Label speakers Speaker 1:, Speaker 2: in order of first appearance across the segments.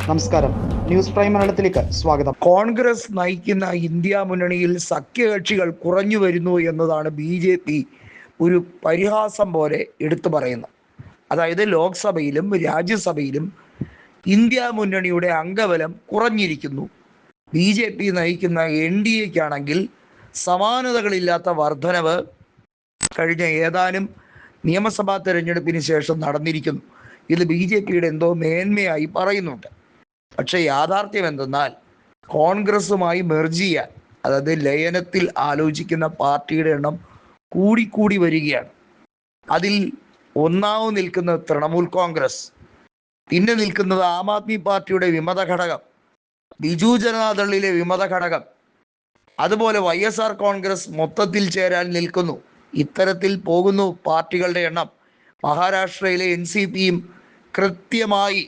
Speaker 1: നമസ്കാരം, news prime മലയാളത്തിലേക്ക് സ്വാഗതം.
Speaker 2: കോൺഗ്രസ് നയിക്കുന്ന ഇന്ത്യ മുന്നണിയിൽ സഖ്യകക്ഷികൾ കുറഞ്ഞു വരുന്നു എന്നതാണ് BJP ഒരു പരിഹാസം പോലെ എടുത്തു പറയുന്നത്. അതായത് ലോക്സഭയിലും രാജ്യസഭയിലും ഇന്ത്യ മുന്നണിയുടെ അംഗബലം കുറഞ്ഞിരിക്കുന്നു. BJP നയിക്കുന്ന NDAയ്ക്കാണെങ്കിൽ സമാനതകളില്ലാത്ത വർധനവ് കഴിഞ്ഞ ഏതാനും നിയമസഭാ തെരഞ്ഞെടുപ്പിന് ശേഷം നടന്നിരിക്കുന്നു. ഇത് BJPയുടെ എന്തോ മേന്മയായി പറയുന്നുണ്ട്. പക്ഷെ യാഥാർത്ഥ്യം എന്തെന്നാൽ കോൺഗ്രസുമായി മെർജ് ചെയ്യാൻ, അതായത് ലയനത്തിൽ ആലോചിക്കുന്ന പാർട്ടിയുടെ എണ്ണം കൂടിക്കൂടി വരികയാണ്. അതിൽ ഒന്നാമത് നിൽക്കുന്നത് തൃണമൂൽ കോൺഗ്രസ്, പിന്നെ നിൽക്കുന്നത് ആം ആദ്മി പാർട്ടിയുടെ വിമത ഘടകം, ബിജു ജനതാദളിലെ വിമത ഘടകം, അതുപോലെ YSR കോൺഗ്രസ് മൊത്തത്തിൽ ചേരാൻ നിൽക്കുന്നു. ഇത്തരത്തിൽ പോകുന്നു പാർട്ടികളുടെ എണ്ണം. മഹാരാഷ്ട്രയിലെ NCPയും കൃത്യമായി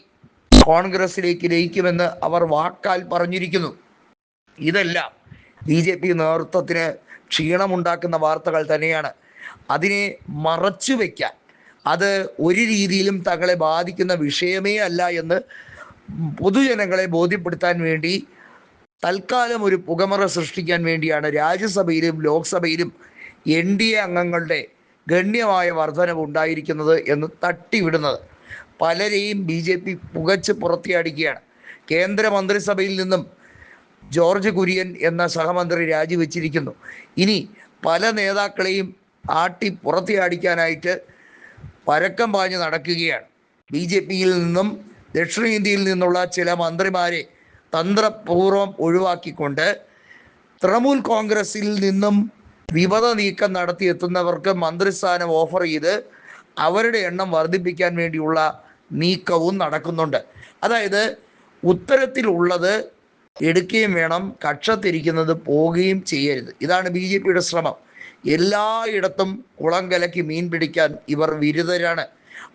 Speaker 2: കോൺഗ്രസിലേക്ക് ലയിക്കുമെന്ന് അവർ വാക്കാൽ പറഞ്ഞിരിക്കുന്നു. ഇതെല്ലാം BJP നേതൃത്വത്തിന് ക്ഷീണമുണ്ടാക്കുന്ന വാർത്തകൾ തന്നെയാണ്. അതിനെ മറച്ചു വയ്ക്കാൻ, അത് ഒരു രീതിയിലും തങ്ങളെ ബാധിക്കുന്ന വിഷയമേ അല്ല എന്ന് പൊതുജനങ്ങളെ ബോധ്യപ്പെടുത്താൻ വേണ്ടി തൽക്കാലം ഒരു പുകമറ സൃഷ്ടിക്കാൻ വേണ്ടിയാണ് രാജ്യസഭയിലും ലോക്സഭയിലും NDA അംഗങ്ങളുടെ ഗണ്യമായ വർധനവ് ഉണ്ടായിരിക്കുന്നത് എന്ന് തട്ടിവിടുന്നത്. പലരെയും BJP പുകച്ച് പുറത്തിയടിക്കുകയാണ്. കേന്ദ്രമന്ത്രിസഭയിൽ നിന്നും ജോർജ് കുര്യൻ എന്ന സഹമന്ത്രി രാജിവെച്ചിരിക്കുന്നു. ഇനി പല നേതാക്കളെയും ആട്ടി പുറത്തിയടിക്കാനായിട്ട് പരക്കം പാഞ്ഞ് നടക്കുകയാണ്. BJPയിൽ നിന്നും ദക്ഷിണേന്ത്യയിൽ നിന്നുള്ള ചില മന്ത്രിമാരെ തന്ത്രപൂർവ്വം ഒഴിവാക്കിക്കൊണ്ട് തൃണമൂൽ കോൺഗ്രസിൽ നിന്നും വിമത നീക്കം നടത്തിയെത്തുന്നവർക്ക് മന്ത്രിസ്ഥാനം ഓഫർ ചെയ്ത് അവരുടെ എണ്ണം വർദ്ധിപ്പിക്കാൻ വേണ്ടിയുള്ള നീക്കവും നടക്കുന്നുണ്ട്. അതായത് ഉത്തരത്തിലുള്ളത് എടുക്കുകയും വേണം, കക്ഷത്തിരിക്കുന്നത് പോവുകയും ചെയ്യരുത്. ഇതാണ് BJPയുടെ ശ്രമം. എല്ലായിടത്തും കുളം കലക്കി മീൻ പിടിക്കാൻ ഇവർ വിരുദ്ധരാണ്.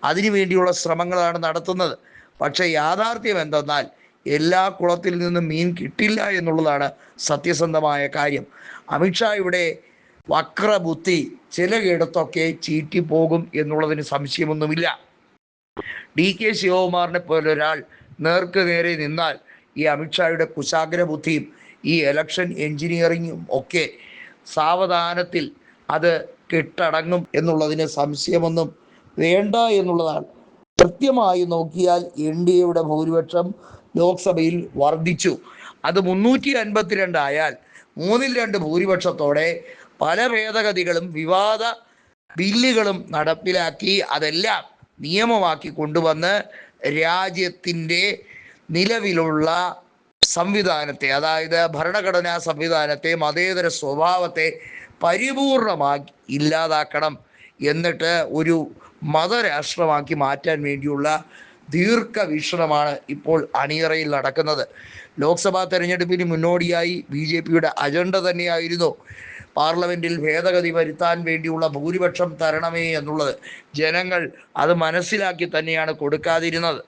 Speaker 2: അതിനുവേണ്ടിയുള്ള ശ്രമങ്ങളാണ് നടത്തുന്നത്. പക്ഷേ യാഥാർത്ഥ്യം എന്തെന്നാൽ എല്ലാ കുളത്തിൽ നിന്നും മീൻ കിട്ടില്ല എന്നുള്ളതാണ് സത്യസന്ധമായ കാര്യം. അമിത്ഷായുടെ വക്രബുദ്ധി ചിലയിടത്തൊക്കെ ചീറ്റിപ്പോകും എന്നുള്ളതിന് സംശയമൊന്നുമില്ല. DK ശിവകുമാറിനെ പോലെ ഒരാൾ നേർക്ക് നേരെ നിന്നാൽ ഈ അമിത്ഷായുടെ കുശാഗ്ര ബുദ്ധിയും ഈ ഇലക്ഷൻ എഞ്ചിനീയറിങ്ങും ഒക്കെ സാവധാനത്തിൽ അത് കെട്ടടങ്ങും എന്നുള്ളതിന് സംശയമൊന്നും വേണ്ട എന്നുള്ളതാണ്. കൃത്യമായി നോക്കിയാൽ NDAയുടെ ഭൂരിപക്ഷം ലോക്സഭയിൽ വർദ്ധിച്ചു. അത് 352 ആയാൽ 2/3 ഭൂരിപക്ഷത്തോടെ പല ഭേദഗതികളും വിവാദ ബില്ലുകളും നടപ്പിലാക്കി അതെല്ലാം നിയമമാക്കി കൊണ്ടുവന്ന് രാജ്യത്തിൻ്റെ നിലവിലുള്ള സംവിധാനത്തെ, അതായത് ഭരണഘടനാ സംവിധാനത്തെ, മതേതര സ്വഭാവത്തെ പരിപൂർണമായി ഇല്ലാതാക്കണം, എന്നിട്ട് ഒരു മതരാഷ്ട്രമാക്കി മാറ്റാൻ വേണ്ടിയുള്ള ദീർഘവീക്ഷണമാണ് ഇപ്പോൾ അണിയറയിൽ നടക്കുന്നത്. ലോക്സഭാ തെരഞ്ഞെടുപ്പിന് മുന്നോടിയായി BJPയുടെ അജണ്ട തന്നെയായിരുന്നു പാർലമെൻറ്റിൽ ഭേദഗതി വരുത്താൻ വേണ്ടിയുള്ള ഭൂരിപക്ഷം തരണമേ എന്നുള്ളത്. ജനങ്ങൾ അത് മനസ്സിലാക്കി തന്നെയാണ് കൊടുക്കാതിരുന്നത്.